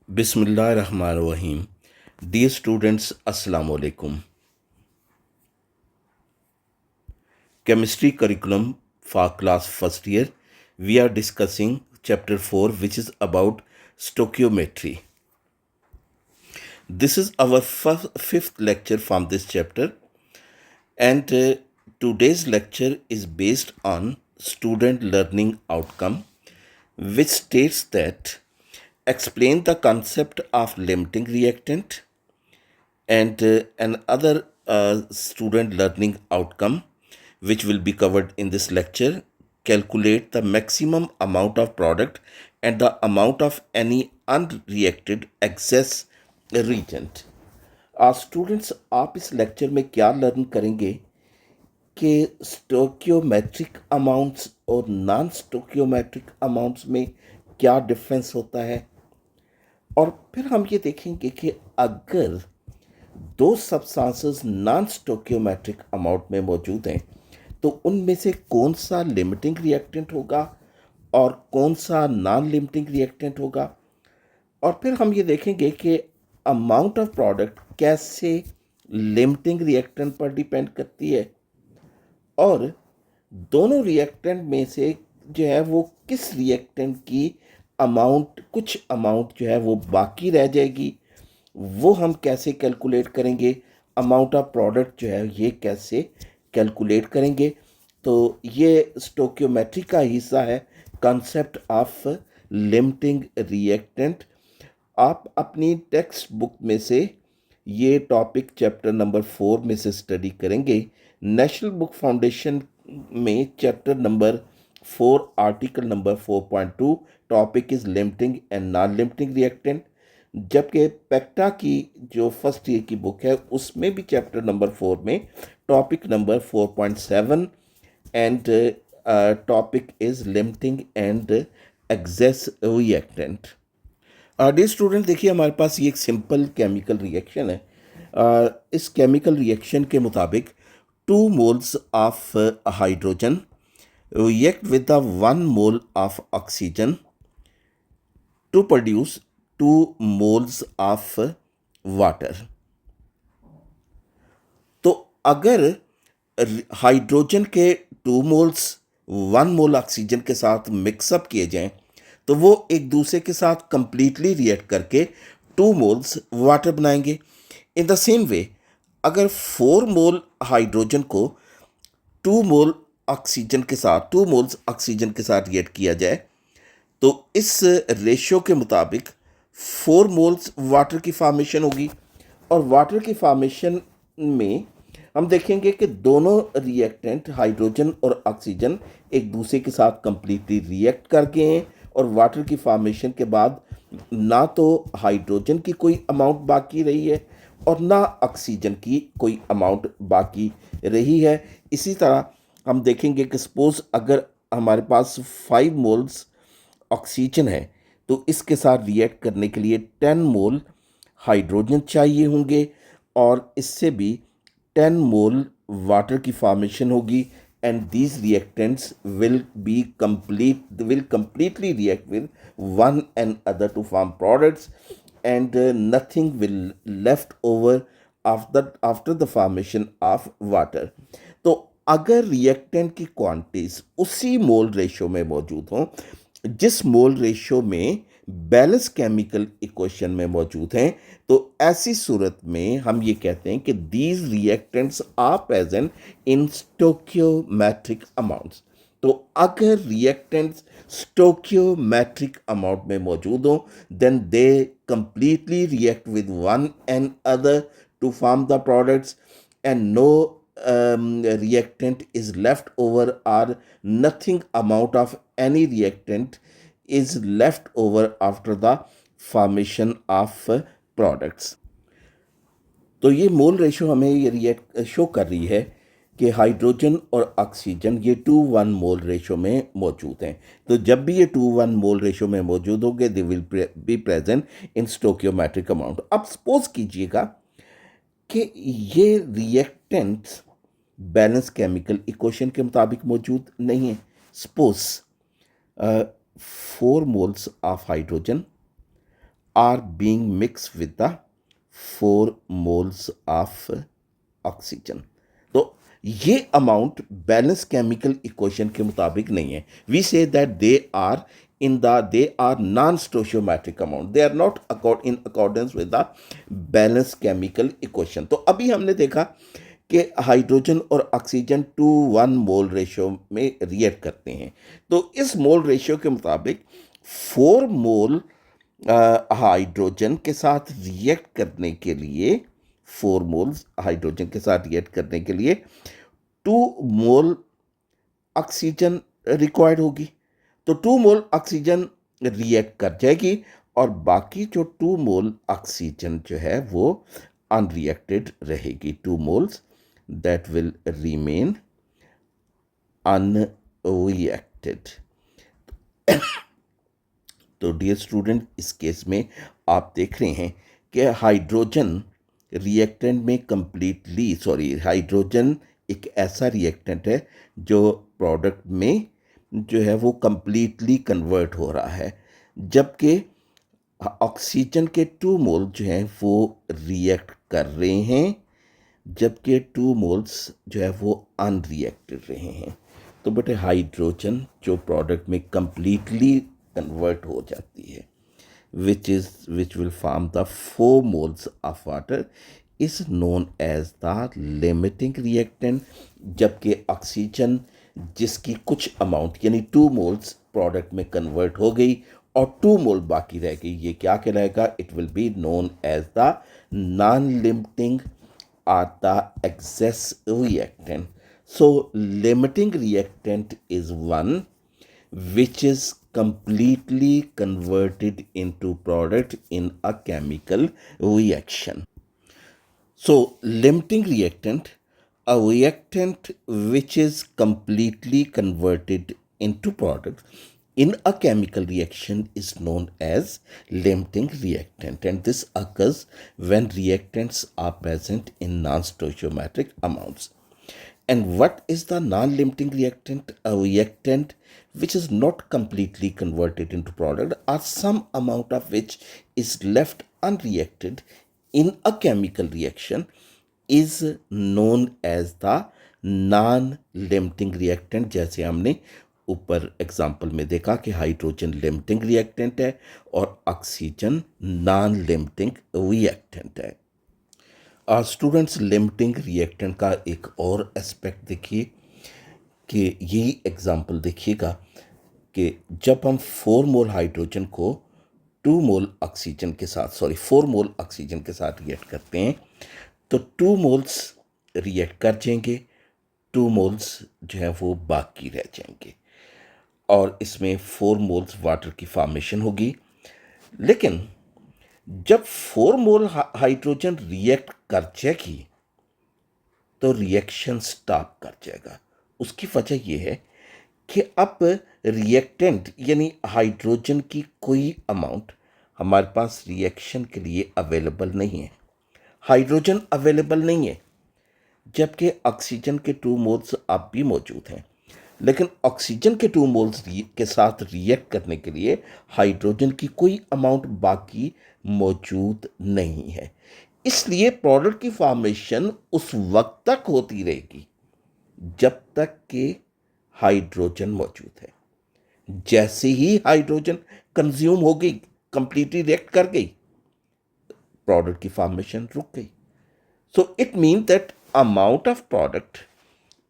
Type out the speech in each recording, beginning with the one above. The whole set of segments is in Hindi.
Bismillahirrahmanirrahim. Dear students, Assalamu alaikum. Chemistry curriculum for class first year. We are discussing chapter 4, which is about stoichiometry. This is our fifth lecture from this chapter, and today's lecture is based on student learning outcome, which states that explain the concept of limiting reactant, and another student learning outcome which will be covered in this lecture: calculate the maximum amount of product and the amount of any unreacted excess reagent. Students, आप इस लेक्चर में क्या लर्न करेंगे कि स्टोकियोमेट्रिक अमाउंट्स और नॉन स्टोकियोमेट्रिक अमाउंट्स में क्या डिफरेंस होता है, और फिर हम ये देखेंगे कि अगर दो सब्सटेंसेस नॉन स्टोकियोमेट्रिक अमाउंट में मौजूद हैं तो उनमें से कौन सा लिमिटिंग रिएक्टेंट होगा और कौन सा नॉन लिमिटिंग रिएक्टेंट होगा। और फिर हम ये देखेंगे कि अमाउंट ऑफ प्रोडक्ट कैसे लिमिटिंग रिएक्टेंट पर डिपेंड करती है, और दोनों रिएक्टेंट में से जो है वो किस रिएक्टेंट की अमाउंट, कुछ अमाउंट जो है वो बाकी रह जाएगी, वो हम कैसे कैलकुलेट करेंगे। अमाउंट ऑफ प्रोडक्ट जो है ये कैसे कैलकुलेट करेंगे। तो ये स्टोकियोमेट्री का हिस्सा है, कॉन्सेप्ट ऑफ लिमिटिंग रिएक्टेंट। आप अपनी टेक्स्ट बुक में से ये टॉपिक चैप्टर नंबर 4 में से स्टडी करेंगे। नेशनल बुक फाउंडेशन में chapter number 4 article number 4.2 topic is limiting and non limiting reactant, जबकि पेक्टा की जो फर्स्ट ईयर की बुक है उसमें भी चैप्टर नंबर 4 में topic number 4.7 and topic is limiting and excess reactant. Dear student, देखिए हमारे पास ये एक सिंपल केमिकल रिएक्शन है। इस केमिकल रिएक्शन के मुताबिक 2 moles of hydrogen react with the 1 mole of oxygen to produce 2 moles of water. तो अगर हाइड्रोजन के 2 moles 1 मोल ऑक्सीजन के साथ मिक्सअप किए जाएं तो वो एक दूसरे के साथ कंप्लीटली रिएक्ट करके 2 moles वाटर बनाएंगे। इन द सेम वे, अगर 4 मोल हाइड्रोजन को 2 मोल ऑक्सीजन के साथ 2 मोल्स ऑक्सीजन के साथ रिएक्ट किया जाए तो इस रेशियो के मुताबिक 4 मोल्स वाटर की फॉर्मेशन होगी। और वाटर की फॉर्मेशन में हम देखेंगे कि दोनों रिएक्टेंट हाइड्रोजन और ऑक्सीजन एक दूसरे के साथ कंप्लीटली रिएक्ट कर गए हैं, और वाटर की फॉर्मेशन के बाद ना तो हाइड्रोजन की कोई अमाउंट बाकी रही है और ना ऑक्सीजन की कोई अमाउंट बाकी रही है। इसी तरह हम देखेंगे कि सपोज अगर हमारे पास 5 मोल्स ऑक्सीजन है तो इसके साथ रिएक्ट करने के लिए 10 मोल हाइड्रोजन चाहिए होंगे, और इससे भी 10 मोल वाटर की फॉर्मेशन होगी, and these reactants will completely react with one and other to form products, and nothing will left over after the formation of water. तो अगर रिएक्टेंट की क्वांटिटीज उसी मोल रेशियो में मौजूद हों जिस मोल रेशियो में बैलेंस केमिकल इक्वेशन में मौजूद हैं, तो ऐसी सूरत में हम ये कहते हैं कि these reactants are present in stoichiometric amounts. तो अगर रिएक्टेंट्स स्टोकियोमेट्रिक अमाउंट में मौजूद हों then they completely react with one and other to form the products, and no reactant is left over, or nothing amount of any reactant is left over after the formation of products. तो ये मोल रेशो हमें ये रिएक्ट शो कर रही है कि हाइड्रोजन और ऑक्सीजन ये 2:1 मोल रेशो में मौजूद हैं। तो जब भी ये 2:1 मोल रेशो में मौजूद होंगे they will be present in stoichiometric amount. अब सपोज कीजिएगा कि ये रिएक्टेंट्स बैलेंस केमिकल इक्वेशन के मुताबिक मौजूद नहीं है। Suppose 4 moles of hydrogen are being mixed with the 4 moles of oxygen. तो ये अमाउंट बैलेंस केमिकल इक्वेशन के मुताबिक नहीं है. We say that they are non stoichiometric amount, they are not in accordance with the balance chemical equation. तो अभी हमने देखा कि हाइड्रोजन और ऑक्सीजन 2:1 मोल रेशियो में रिएक्ट करते हैं. तो इस मोल रेशियो के मुताबिक 4 मोल हाइड्रोजन के साथ रिएक्ट करने के लिए 4 मोल्स हाइड्रोजन के साथ रिएक्ट करने के लिए 2 मोल ऑक्सीजन रिक्वायर्ड होगी. तो 2 मोल ऑक्सीजन रिएक्ट कर जाएगी और बाकी जो 2 मोल ऑक्सीजन जो है वो अनरिएक्टेड रहेगी. 2 moles that will remain unreacted. तो डियर स्टूडेंट, इस केस में आप देख रहे हैं कि हाइड्रोजन रिएक्टेंट में हाइड्रोजन एक ऐसा रिएक्टेंट है जो प्रोडक्ट में जो है वो कंप्लीटली कन्वर्ट हो रहा है, जबकि ऑक्सीजन के 2 मोल जो हैं वो रिएक्ट कर रहे हैं, जबकि 2 मोल्स जो है वो अनरिएक्टेड रहे हैं. तो बेटे हाइड्रोजन जो प्रोडक्ट में कंप्लीटली कन्वर्ट हो जाती है, which will form the 4 moles of water, is known as the limiting reactant. जबकि ऑक्सीजन जिसकी कुछ अमाउंट यानी 2 मोल्स प्रोडक्ट में कन्वर्ट हो गई और 2 मोल बाकी रह गई, ये क्या कहलाएगा? It will be known as the non limiting or the excess reactant. So limiting reactant is one which is completely converted into product in a chemical reaction. So limiting reactant, a reactant which is completely converted into product in a chemical reaction is known as limiting reactant, and this occurs when reactants are present in non-stoichiometric amounts. And what is the non-limiting reactant? A reactant which is not completely converted into product or some amount of which is left unreacted in a chemical reaction is known as the non-limiting reactant. जैसे हमने ऊपर एग्जाम्पल में देखा कि हाइड्रोजन लिमिटिंग रिएक्टेंट है और ऑक्सीजन नॉन लिमिटिंग रिएक्टेंट है. स्टूडेंट्स, लिमिटिंग रिएक्टेंट का एक और एस्पेक्ट देखिए कि यही एग्जाम्पल देखिएगा कि जब हम 4 मोल हाइड्रोजन को 4 मोल ऑक्सीजन के साथ रिएक्ट करते हैं तो 2 मोल्स रिएक्ट कर जाएंगे, 2 मोल्स जो है वो बाकी रह जाएंगे और इसमें 4 मोल्स वाटर की फॉर्मेशन होगी. लेकिन जब 4 मोल हाइड्रोजन रिएक्ट कर जाएगी तो रिएक्शन स्टॉप कर जाएगा. उसकी वजह यह है कि अब रिएक्टेंट यानी हाइड्रोजन की कोई अमाउंट हमारे पास रिएक्शन के लिए अवेलेबल नहीं है, हाइड्रोजन अवेलेबल नहीं है, जबकि ऑक्सीजन के 2 मोल्स अब भी मौजूद हैं. लेकिन ऑक्सीजन के 2 मोल्स के साथ रिएक्ट करने के लिए हाइड्रोजन की कोई अमाउंट बाकी मौजूद नहीं है. इसलिए प्रोडक्ट की फॉर्मेशन उस वक्त तक होती रहेगी जब तक कि हाइड्रोजन मौजूद है. जैसे ही हाइड्रोजन कंज्यूम हो गई, कंप्लीटली रिएक्ट कर गई, प्रोडक्ट की फॉर्मेशन रुक गई. So it mean that amount of product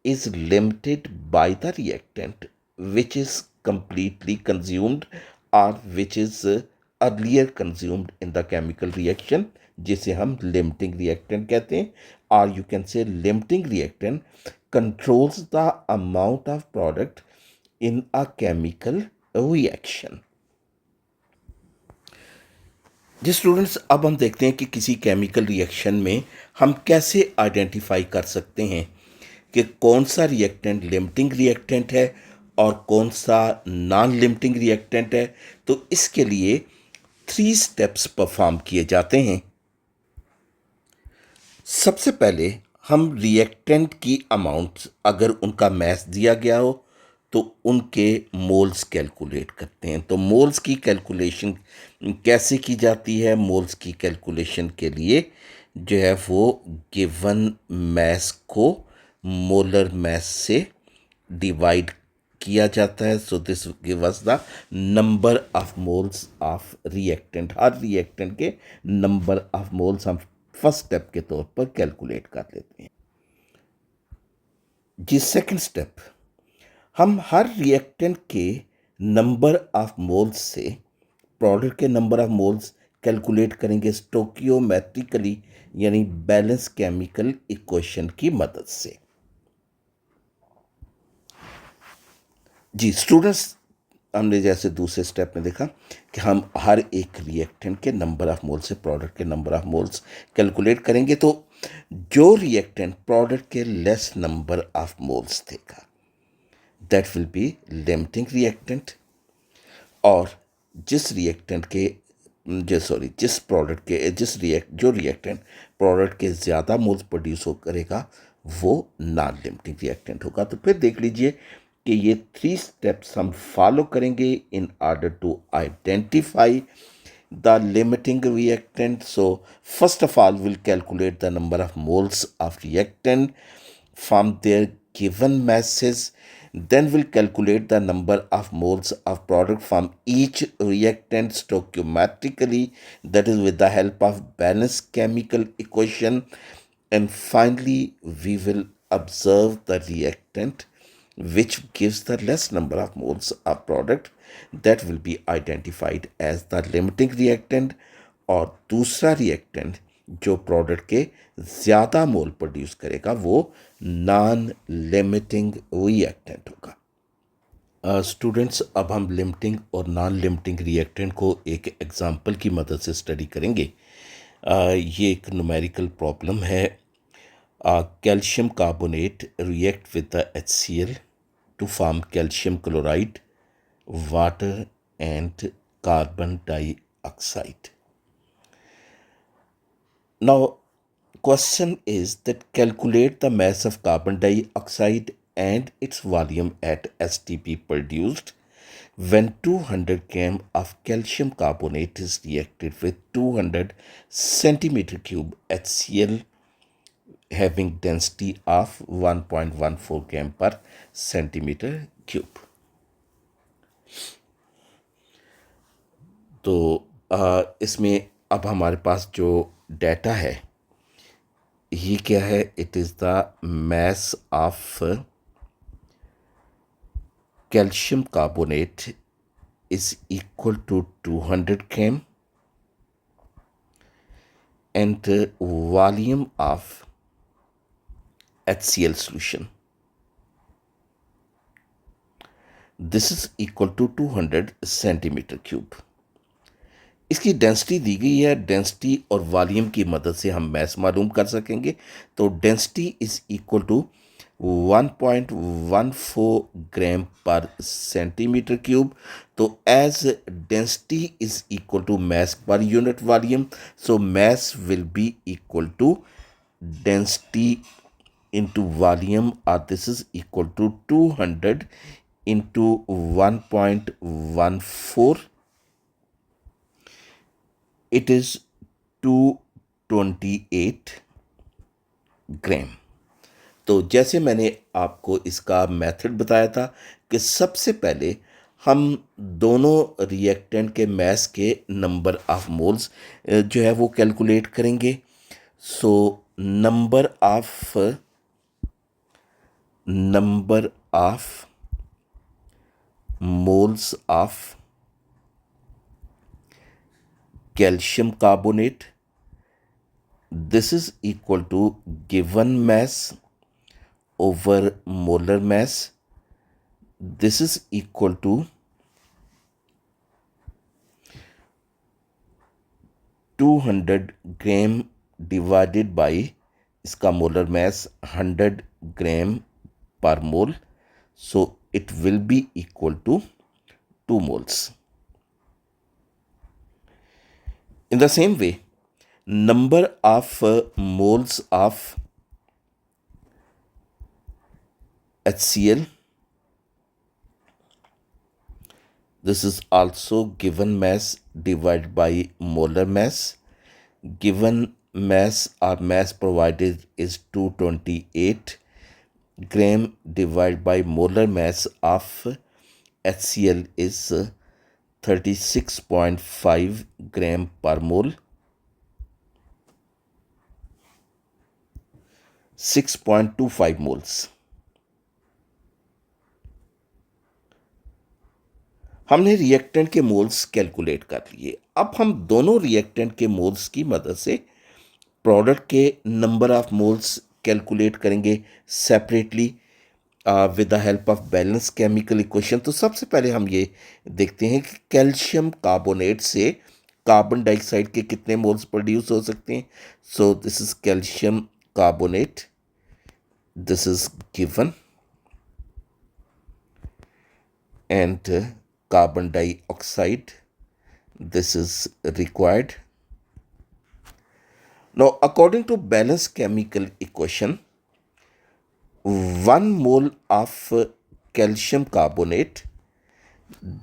is limited by the reactant which is completely consumed or which is earlier consumed in the chemical reaction, जिसे हम limiting reactant कहते हैं. or you can say limiting reactant controls the amount of product in a chemical reaction. जी स्टूडेंट्स, अब हम देखते हैं कि किसी केमिकल रिएक्शन में हम कैसे आइडेंटिफाई कर सकते हैं कि कौन सा रिएक्टेंट लिमिटिंग रिएक्टेंट है और कौन सा नॉन लिमिटिंग रिएक्टेंट है. तो इसके लिए 3 स्टेप्स परफॉर्म किए जाते हैं. सबसे पहले हम रिएक्टेंट की अमाउंट्स, अगर उनका मैस दिया गया हो तो उनके मोल्स कैलकुलेट करते हैं। तो मोल्स की कैलकुलेशन कैसे की जाती है? मोल्स की कैलकुलेशन के लिए जो है वो गिवन मैस को मोलर मैस से डिवाइड किया जाता है। So this give us the number of moles of reactant. Her reactant के नंबर ऑफ मोल्स हम फर्स्ट स्टेप के तौर पर कैलकुलेट कर लेते हैं। जी सेकंड स्टेप, हम हर रिएक्टेंट के नंबर ऑफ मोल्स से प्रोडक्ट के नंबर ऑफ मोल्स कैलकुलेट करेंगे स्टोकियोमेट्रिकली, यानी बैलेंस केमिकल इक्वेशन की मदद से। जी स्टूडेंट्स, हमने जैसे दूसरे स्टेप में देखा कि हम हर एक रिएक्टेंट के नंबर ऑफ मोल्स से प्रोडक्ट के नंबर ऑफ मोल्स कैलकुलेट करेंगे। तो जो रिएक्टेंट प्रोडक्ट के लेस नंबर ऑफ मोल्स देगा that will be limiting reactant. और जिस रिएक्टेंट के जिस प्रोडक्ट के जो रिएक्टेंट प्रोडक्ट के ज़्यादा मोल्स प्रोड्यूस हो करेगा वो नॉन लिमिटिंग रिएक्टेंट होगा। तो फिर देख लीजिए कि ये 3 स्टेप्स हम फॉलो करेंगे in order to identify the limiting reactant. So first of all will calculate the number of moles of reactant from their given masses. Then we'll calculate the number of moles of product from each reactant stoichiometrically, that is with the help of balanced chemical equation. And finally we will observe the reactant which gives the less number of moles of product, that will be identified as the limiting reactant। और दूसरा रिएक्टेंट जो प्रोडक्ट के ज़्यादा मोल प्रोड्यूस करेगा वो नॉन लिमिटिंग रिएक्टेंट होगा। स्टूडेंट्स, अब हम लिमिटिंग और नॉन लिमिटिंग रिएक्टेंट को एक एग्जांपल की मदद से स्टडी करेंगे। ये एक न्यूमेरिकल प्रॉब्लम है। Calcium carbonate react with the HCl to form calcium chloride, water and carbon dioxide. Now question is that calculate the mass of carbon dioxide and its volume at STP produced when 200 gram of calcium carbonate is reacted with 200 centimeter cube HCl having density of 1.14 gram per centimeter cube। तो इसमें अब हमारे पास जो डाटा है ये क्या है? It is the mass of calcium carbonate is equal to 200 gram and volume of HCl solution. This is equal to 200 centimetre cube. इसकी डेंसिटी दी गई है। डेंसिटी और वॉल्यूम की मदद से हम मैस मालूम कर सकेंगे। तो density is equal to 1.14 gram per centimetre cube. तो as density is equal to mass per unit volume, so mass will be equal to density into volume, or this is equal to 200 into 1.14, it is 228 ग्राम। तो जैसे मैंने आपको इसका मेथड बताया था कि सबसे पहले हम दोनों रिएक्टेंट के मैस के नंबर ऑफ मोल्स जो है वो कैलकुलेट करेंगे। सो number of moles of calcium carbonate, this is equal to given mass over molar mass. This is equal to 200 gram divided by इसका molar mass 100 gram per mole, so it will be equal to 2 moles. In the same way, number of moles of HCl This is also given mass divided by molar mass. Given mass or mass provided is 228 gram divided by molar mass of HCl is 36.5 gram per mole. 6.25 moles. हमने रिएक्टेंट के मोल्स कैलकुलेट कर लिए। अब हम दोनों रिएक्टेंट के मोल्स की मदद से प्रोडक्ट के नंबर ऑफ मोल्स कैलकुलेट करेंगे separately with the help of balance chemical equation. तो सबसे पहले हम ये देखते हैं कि कैल्शियम कार्बोनेट से कार्बन डाइऑक्साइड के कितने मोल्स प्रोड्यूस हो सकते हैं। So this is calcium carbonate, this is given, and carbon dioxide, this is required. Now according to balanced chemical equation, 1 mole of calcium carbonate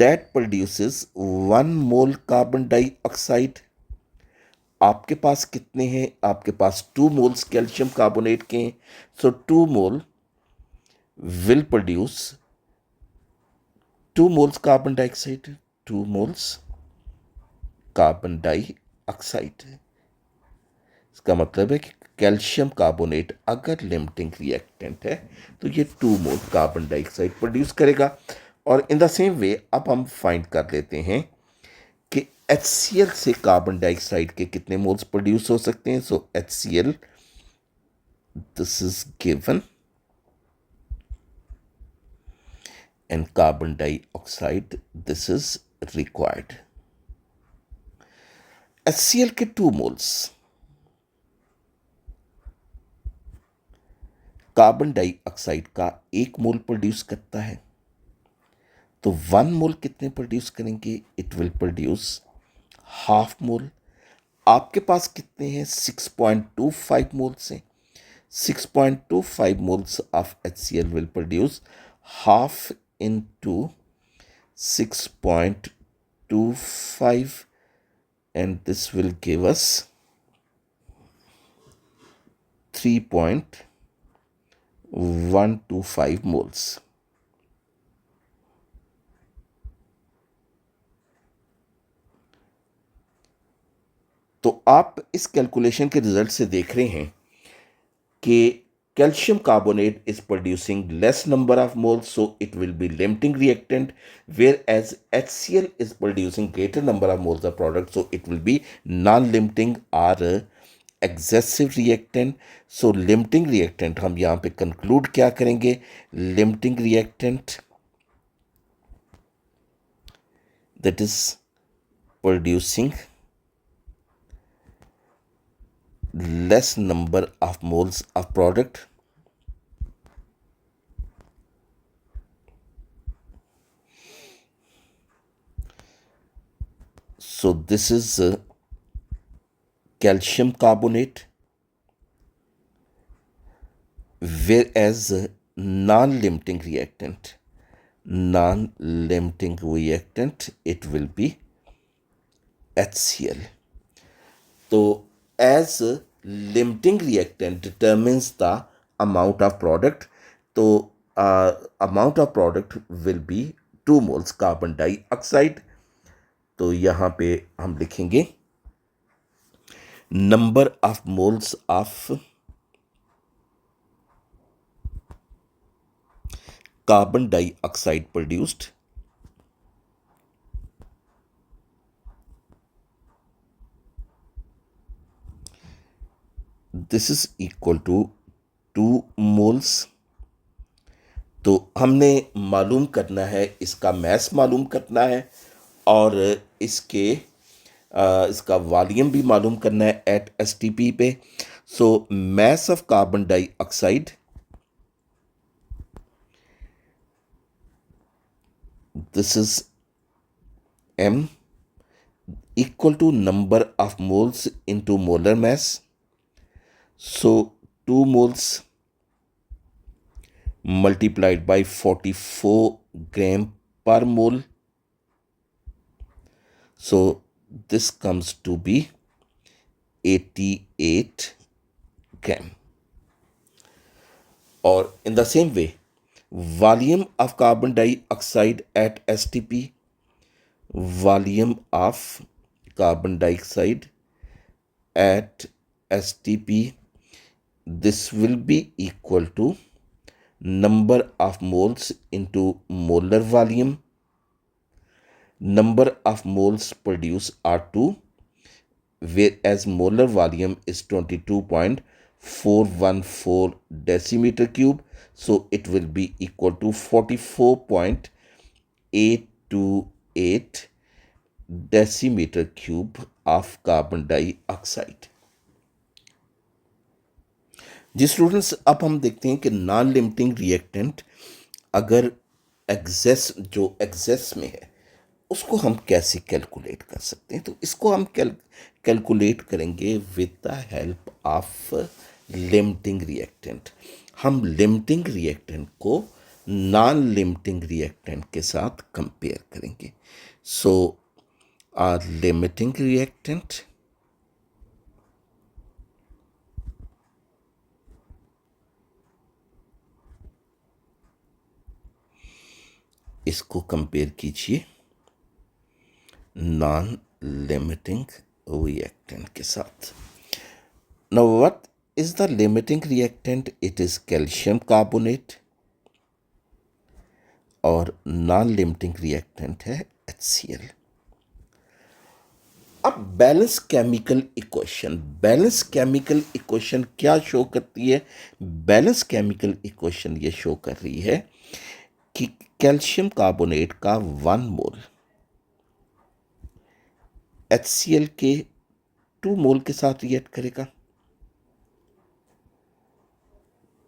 that produces 1 mole carbon dioxide. आपके पास कितने हैं? आपके पास 2 moles कैल्शियम कार्बोनेट के हैं। सो 2 mole will produce 2 moles carbon dioxide, 2 moles carbon dioxide। इसका मतलब है कि कैल्शियम कार्बोनेट अगर लिमिटिंग रिएक्टेंट है तो ये 2 मोल कार्बन डाइऑक्साइड प्रोड्यूस करेगा। और इन द सेम वे अब हम फाइंड कर लेते हैं कि HCl से कार्बन डाइऑक्साइड के कितने मोल्स प्रोड्यूस हो सकते हैं। सो HCl, this is given, and carbon dioxide, this is required। HCl के 2 मोल्स कार्बन डाइऑक्साइड का 1 मोल प्रोड्यूस करता है। तो 1 मोल कितने प्रोड्यूस करेंगे? It will produce half mole. आपके पास कितने हैं? 6.25 मोल्स हैं। 6.25 moles of HCl will produce half into 6.25, and this will give us 3.125 moles। तो आप इस कैलकुलेशन के रिजल्ट से देख रहे हैं कि calcium carbonate is producing less number of moles, so it will be limiting reactant, whereas HCl is producing greater number of moles of product, so it will be non-limiting or excessive reactant। so limiting reactant हम यहाँ पे conclude क्या करेंगे? limiting reactant that is producing less number of moles of product, so this is calcium carbonate, whereas non-limiting reactant it will be HCl। तो as limiting reactant determines the amount of product, तो amount of product will be 2 moles carbon dioxide। तो यहाँ पे हम लिखेंगे number of moles of carbon dioxide produced this is equal to 2 moles। तो हमने मालूम करना है, इसका मैस मालूम करना है और इसका वॉल्यूम भी मालूम करना है एट STP पे। So mass of carbon dioxide, this is M, equal to number of moles into molar mass। so 2 moles multiplied by 44 gram per mole So this comes to be 88 gram. Or in the same way, volume of carbon dioxide at STP, volume of carbon dioxide at STP, this will be equal to number of moles into molar volume. Number of moles produced are 2, whereas molar volume is 22.414 decimeter cube. So it will be equal to 44.828 decimeter cube of carbon dioxide. जी स्टूडेंट्स, अब हम देखते हैं कि नॉन लिमिटिंग रिएक्टेंट अगर एग्जेस में है उसको हम कैसे कैलकुलेट कर सकते हैं। तो इसको हम कैलकुलेट करेंगे with the help of limiting reactant. हम लिमिटिंग रिएक्टेंट को नॉन लिमिटिंग रिएक्टेंट के साथ कंपेयर करेंगे। सो आर लिमिटिंग रिएक्टेंट इसको कंपेयर कीजिए नॉन लिमिटिंग रिएक्टेंट के साथ। Now what is the limiting reactant? It is calcium carbonate और नॉन लिमिटिंग रिएक्टेंट है HCl। अब बैलेंस केमिकल इक्वेशन क्या शो करती है? बैलेंस केमिकल इक्वेशन ये शो कर रही है कि कैल्शियम कार्बोनेट का 1 मोल HCl के 2 मोल के साथ रिएक्ट करेगा।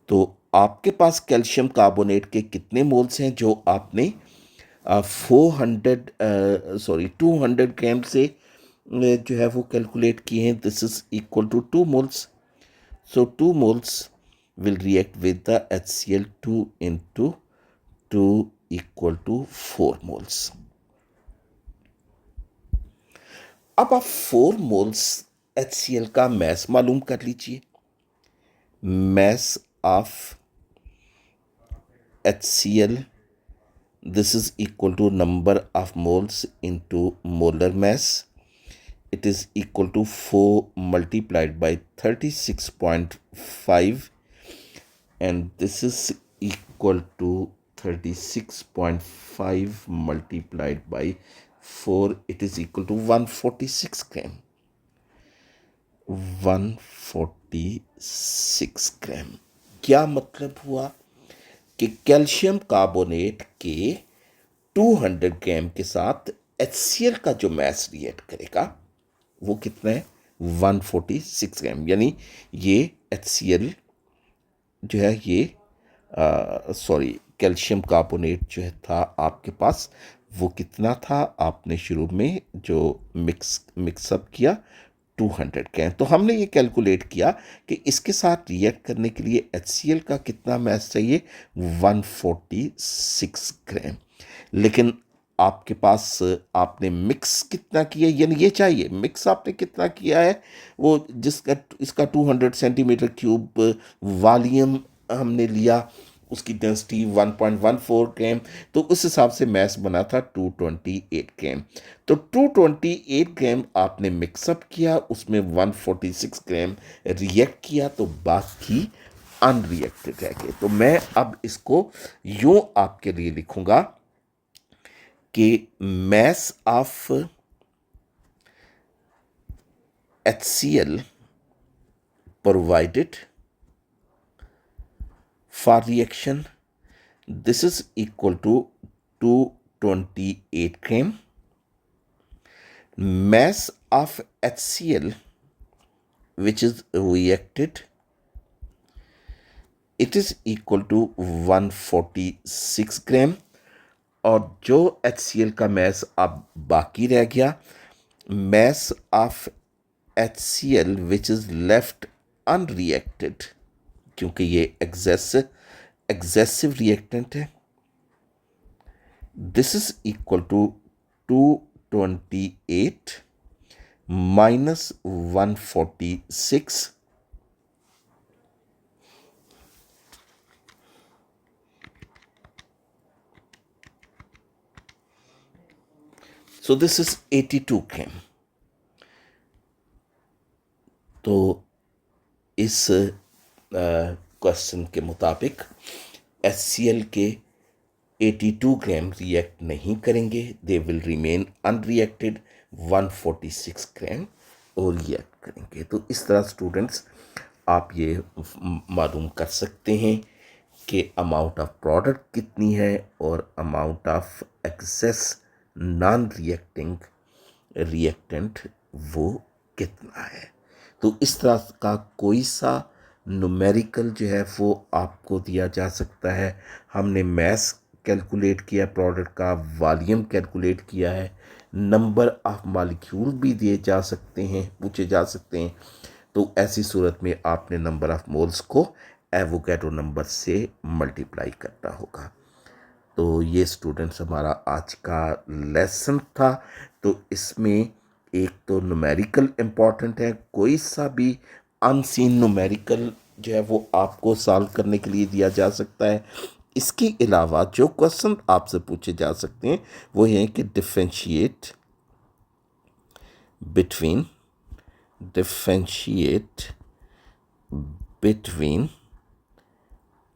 तो आपके पास कैल्शियम कार्बोनेट के कितने मोल्स हैं जो आपने 200 ग्राम से जो है वो कैलकुलेट किए हैं? This is equal to 2 moles. So 2 moles will react with the HCl 2 into 2 equal to 4 moles. अब आप 4 मोल्स HCl का मैस मालूम कर लीजिए। Mess of HCl, this is equal to number of moles into molar mass. It is equal to 4 multiplied by 36.5 and this is equal to 36.5 multiplied by 4, it is equal to 146 gram। 146 ग्राम। क्या मतलब हुआ कि कैल्शियम कार्बोनेट के 200 ग्राम के साथ HCl का जो मैस रिएक्ट करेगा वो कितना है? 146 ग्राम। यानी ये HCl जो है ये कैल्शियम कार्बोनेट जो है था आपके पास, वो कितना था? आपने शुरू में जो मिक्सअप किया 200 ग्राम। तो हमने ये कैलकुलेट किया कि इसके साथ रिएक्ट करने के लिए HCl का कितना मैस चाहिए? 146 ग्राम। लेकिन आपके पास आपने मिक्स कितना किया, यानी ये चाहिए मिक्स आपने कितना किया है, वो जिसका इसका 200 सेंटीमीटर क्यूब वॉल्यूम हमने लिया, उसकी डेंसिटी 1.14 ग्राम, तो उस हिसाब से मैस बना था 228 ग्राम। तो 228 ग्राम आपने मिक्सअप किया, उसमें 146 ग्राम रिएक्ट किया, तो बाकी अनरिएक्टेड रह गए। तो मैं अब इसको यूं आपके लिए लिखूंगा कि mess of HCl provided for reaction, this is equal to 228 gram. Mass of HCl which is reacted, it is equal to 146 gram। और जो HCl का मैस अब बाकी रह गया, mass of HCl which is left unreacted, क्योंकि ये एग्जेसिव रिएक्टेंट है, this is equal to 128 minus 146. So this is 82 gram. तो इस क्वेश्चन के मुताबिक HCl के 82 ग्राम रिएक्ट नहीं करेंगे, दे विल रिमेन अनरिएक्टेड, 146 ग्राम और रिएक्ट करेंगे। तो इस तरह स्टूडेंट्स आप ये मालूम कर सकते हैं कि अमाउंट ऑफ प्रोडक्ट कितनी है और amount of excess non reacting reactant वो कितना है। तो इस तरह का कोई सा न्यूमेरिकल जो है वो आपको दिया जा सकता है। हमने मैस कैलकुलेट किया, प्रोडक्ट का वॉल्यूम कैलकुलेट किया है, नंबर ऑफ मॉलिक्यूल भी दिए जा सकते हैं, पूछे जा सकते हैं। तो ऐसी सूरत में आपने नंबर ऑफ मोल्स को एवोगैड्रो नंबर से मल्टीप्लाई करना होगा। तो ये स्टूडेंट्स हमारा आज का लेसन था। तो इसमें एक तो न्यूमेरिकल इम्पॉर्टेंट है, कोई सा भी अनसीन न्यूमेरिकल जो है वो आपको सॉल्व करने के लिए दिया जा सकता है। इसके अलावा जो क्वेश्चन आपसे पूछे जा सकते हैं वो ये हैं कि differentiate between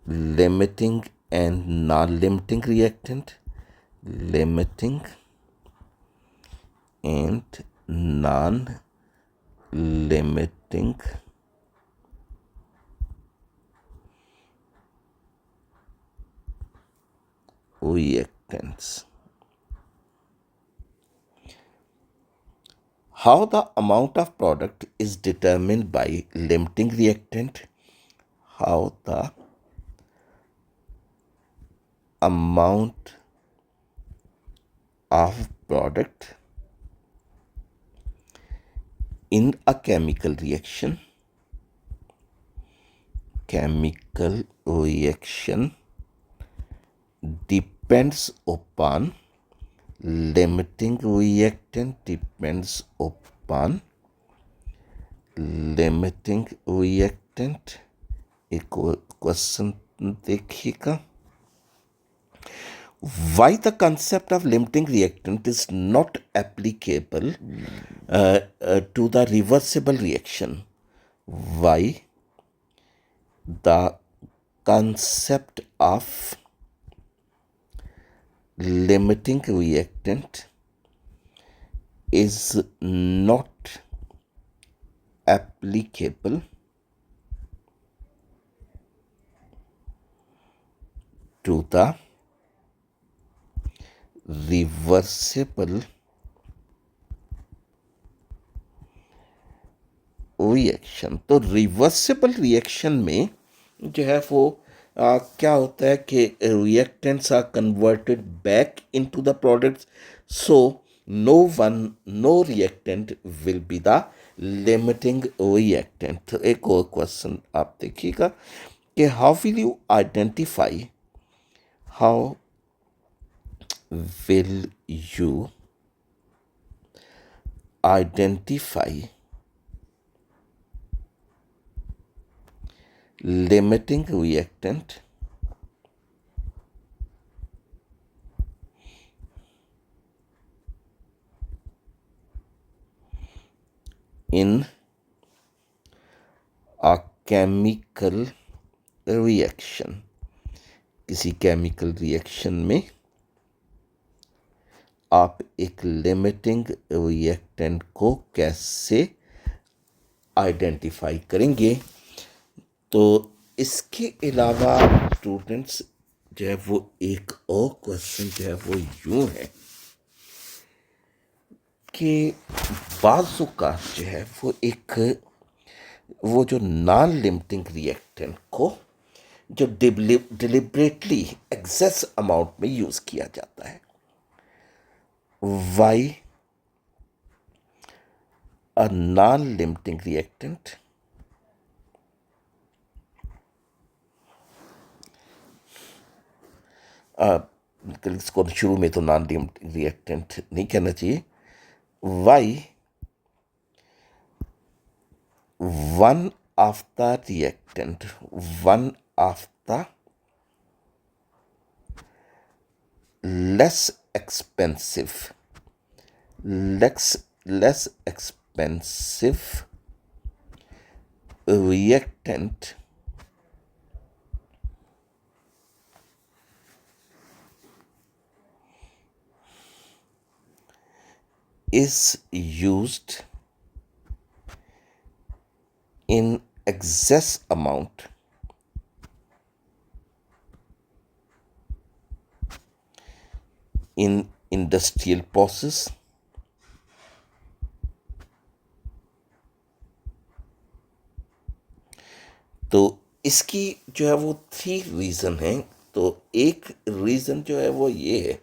limiting and non-limiting reactant, limiting and non-limiting reactants. How the amount of product is determined by limiting reactant. How the amount of product in a chemical reaction depends upon limiting reactant, depends upon limiting reactant। एक क्वेश्चन देखिएगा, why the concept of limiting reactant is not applicable to the reversible reaction? Why the concept of limiting reactant is not applicable to the reversible reaction. तो रिवर्सिबल रिएक्शन में जो है वो क्या होता है कि reactants are converted back into the products, so no reactant will be the limiting reactant. तो एक और क्वेश्चन आप देखिएगा कि how will you identify, how will you identify limiting reactant in a chemical reaction? किसी केमिकल रिएक्शन में आप एक लिमिटिंग रिएक्टेंट को कैसे आइडेंटिफाई करेंगे। तो इसके अलावा स्टूडेंट्स जो है वो एक और क्वेश्चन जो है वो यूं है कि बाज़ों का जो है वो जो नॉन लिमिटिंग रिएक्टेंट को जो डिलिबरेटली एक्सेस अमाउंट में यूज़ किया जाता है, why a non-limiting reactant इसको शुरू में तो नॉन लिमिटिंग रिएक्टेंट नहीं कहना चाहिए, why one of the reactant, one of the less expensive, less expensive reactant is used in excess amount in industrial process. तो इसकी जो है वो 3 रीज़न हैं। तो एक रीज़न जो है वो ये है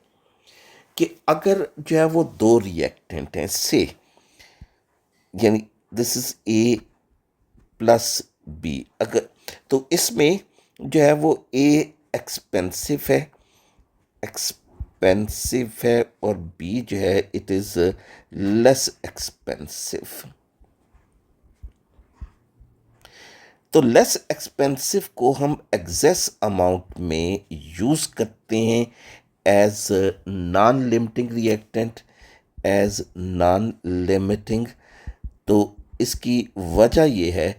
कि अगर जो है वो 2 रिएक्टेंट हैं से, यानी this is a plus b, अगर तो इसमें जो है वो ए एक्सपेंसिव है और बी जो है इट इज़ लेस एक्सपेंसिव। तो लेस एक्सपेंसिव को हम एक्सेस अमाउंट में यूज़ करते हैं as non limiting reactant, as non limiting. तो इसकी वजह ये है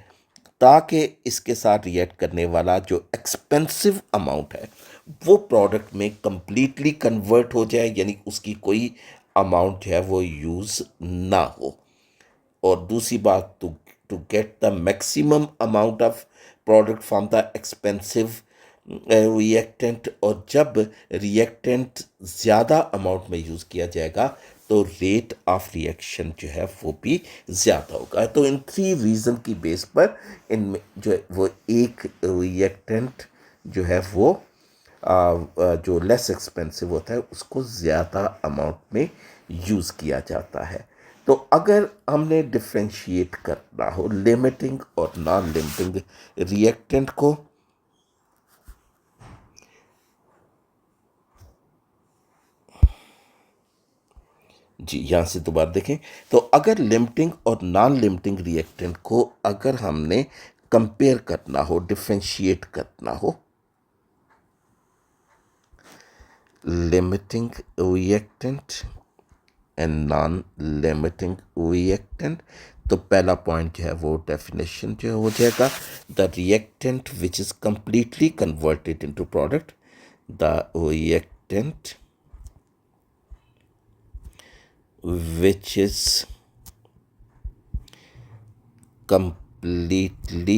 ताकि इसके साथ रिएक्ट करने वाला जो एक्सपेंसिव अमाउंट है वो प्रोडक्ट में कंप्लीटली कन्वर्ट हो जाए, यानी उसकी कोई अमाउंट जो है वो यूज़ ना हो। और दूसरी बात, to get the maximum amount of product from the expensive reactant, और जब रिएक्टेंट ज़्यादा अमाउंट में यूज़ किया जाएगा तो रेट ऑफ रिएक्शन जो है वो भी ज़्यादा होगा। तो इन 3 रीज़न की बेस पर इनमें जो है वो एक रिएक्टेंट जो है वो जो लेस एक्सपेंसिव होता है उसको ज़्यादा अमाउंट में यूज़ किया जाता है। तो अगर हमने डिफ्रेंशिएट करना हो लिमिटिंग और नॉन लिमिटिंग रिएक्टेंट को, जी यहाँ से दोबारा देखें, तो अगर लिमिटिंग और नॉन लिमिटिंग रिएक्टेंट को अगर हमने कंपेयर करना हो, डिफ्रेंशिएट करना हो, limiting reactant and non limiting reactant, तो पहला पॉइंट जो है वो डेफिनेशन जो हो जाएगा, the reactant which is completely converted into product, the reactant which is completely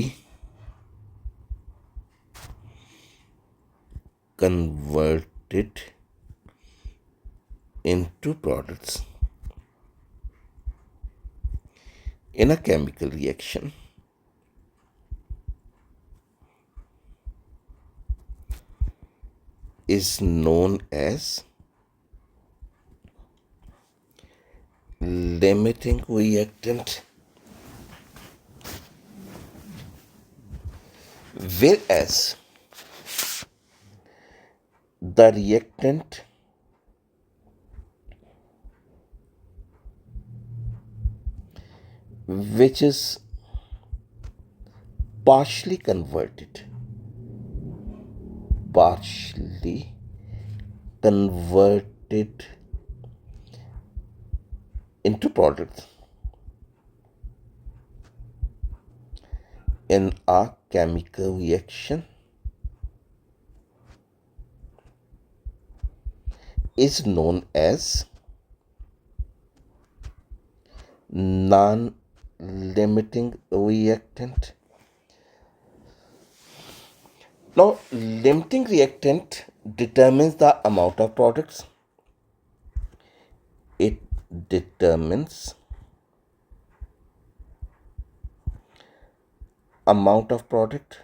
converted into products in a chemical reaction is known as limiting reactant, whereas the reactant which is partially converted into products in a chemical reaction is known as non-limiting reactant. Now, limiting reactant determines the amount of products. It determines amount of product,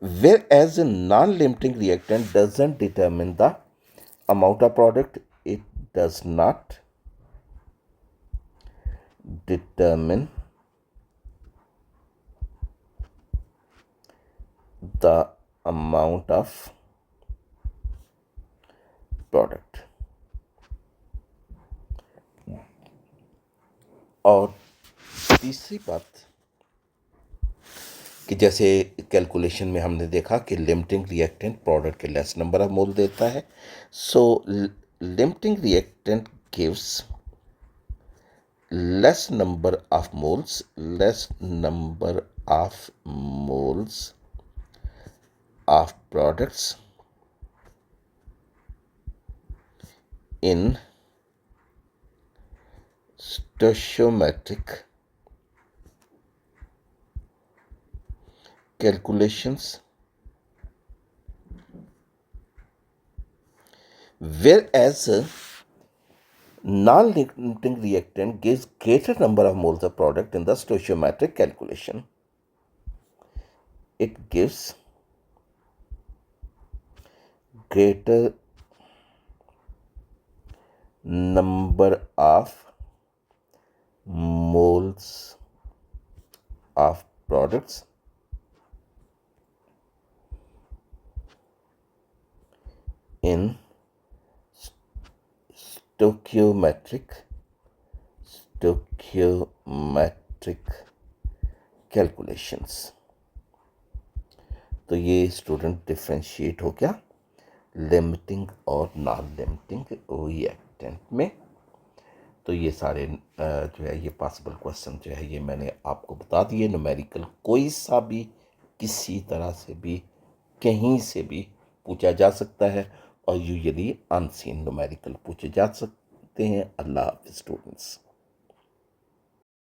whereas a non-limiting reactant doesn't determine the amount of product. It does not determine the amount of product. और तीसरी बात कि जैसे कैलकुलेशन में हमने देखा कि लिमिटिंग रिएक्टेंट प्रोडक्ट के लेस नंबर ऑफ मोल देता है, so limiting reactant gives less number of moles of products in stoichiometric calculations, whereas non-limiting reactant gives greater number of moles of product in the stoichiometric calculation. It gives greater number of moles of products in stoichiometric calculations। तो ये स्टूडेंट डिफ्रेंशिएट हो गया लिमिटिंग और नॉन लिमिटिंग रिएक्टेंट में। तो ये सारे जो है ये पॉसिबल क्वेश्चन जो है ये मैंने आपको बता दिए। न्यूमेरिकल कोई सा भी किसी तरह से भी कहीं से भी पूछा जा सकता है और यूजुअली अनसीन न्यूमेरिकल पूछे जा सकते हैं। अल्लाह हाफ़िज़ स्टूडेंट्स।